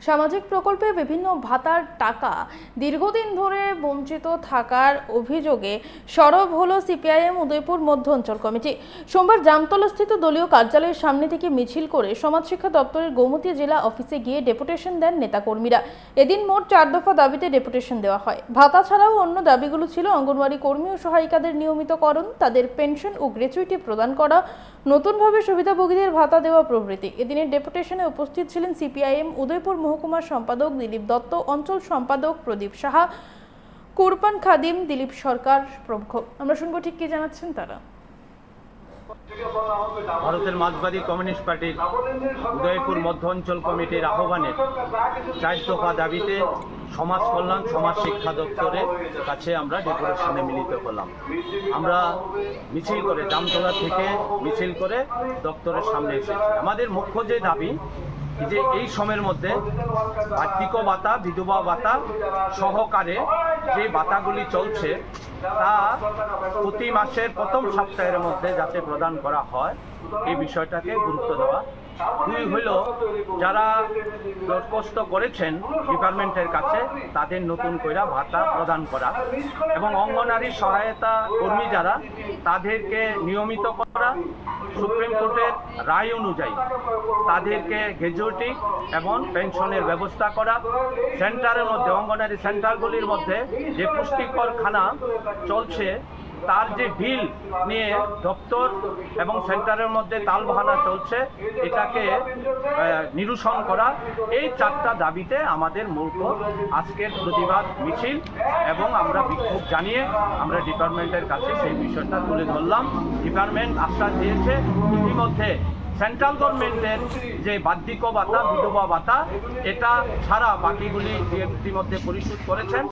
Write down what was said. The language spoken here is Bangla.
সামাজিক প্রকল্পে বিভিন্ন ভাতার টাকা দীর্ঘদিন ধরে বঞ্চিত থাকার অভিযোগে সরব হলো সিপিআইএম উদয়পুর মধ্য অঞ্চল কমিটি। সোমবার জামতলাস্থিত দলীয় কার্যালয়ের সামনে থেকে মিছিল করে সমাজ শিক্ষা দপ্তরের গোমতী জেলা অফিসে গিয়ে ডেপুটেশন দেন নেতাকর্মীরা। এদিন মোট 4 দফা দাবিতে ডেপুটেশন দেওয়া হয়। ভাতা ছাড়াও অন্য দাবিগুলো ছিল অঙ্গনওয়াড়ি কর্মী ও সহায়িকাদের নিয়মিতকরণ, তাদের পেনশন ও গ্র্যাচুইটি প্রদান করা, নতুনভাবে সুবিধাভোগীদের ভাতা দেওয়া প্রভৃতি। এদিনের ডেপুটেশনে উপস্থিত ছিলেন সিপিআইএম উদয়পুর মহকুমা সম্পাদক দিলীপ দত্ত, অঞ্চল সম্পাদক প্রদীপ সাহা, কুরবান খাদিম, দিলীপ সরকার প্রমুখ। আমরা শুনবো ঠিক কি জানাচ্ছেন তারা। ভারতের মার্ক্সবাদী কমিউনিস্ট পার্টির উদয়পুর মধ্য অঞ্চল কমিটির আহ্বানে 4 দফা দাবিতে সমাজ কল্যাণ সমাজ শিক্ষা দপ্তরের কাছে আমরা ডেপুটেশনে মিলিত হলাম। আমরা মিছিল করে জামতলা থেকে মিছিল করে দপ্তরের সামনে এসেছি। আমাদের মুখ্য যে দাবি যে এই সময়ের মধ্যে বার্ষিক ভাতা, বিধবা ভাতা সহকারে যে ভাতাগুলি চলছে তা প্রতি মাসের প্রথম সপ্তাহের মধ্যে যাতে প্রদান করা হয়, এই বিষয়টাকে গুরুত্ব দেওয়া। দুই হইল, যারা দরখাস্ত করেছেন ডিপার্টমেন্টের কাছে তাদের নতুন করে ভাতা প্রদান করা, এবং অঙ্গনারী সহায়তা কর্মী যারা তাদেরকে নিয়মিত করা, সুপ্রিম কোর্টের রায় অনুযায়ী তাদেরকে গ্র্যাচুইটি এবং পেনশনের ব্যবস্থা করা। সেন্টারের মধ্যে অঙ্গনারী সেন্টারগুলির মধ্যে যে পুষ্টিকর খানা চলছে তার যে বিল নিয়ে দপ্তর এবং সেন্টারের মধ্যে তালবাহানা চলছে, এটাকে নিরসন করা। এই 4টা দাবিতে আমাদের মূলত আজকের প্রতিবাদ মিছিল, এবং আমরা বিক্ষোভ জানিয়ে আমরা ডিপার্টমেন্টের কাছে সেই বিষয়টা তুলে ধরলাম। ডিপার্টমেন্ট আশ্বাস দিয়েছে ইতিমধ্যে সেন্ট্রাল গভর্নমেন্টের যে বার্ষিক ভাতা, বিধবা ভাতা, এটা ছাড়া বাকিগুলি ইতিমধ্যে পরিশোধ করেছেন।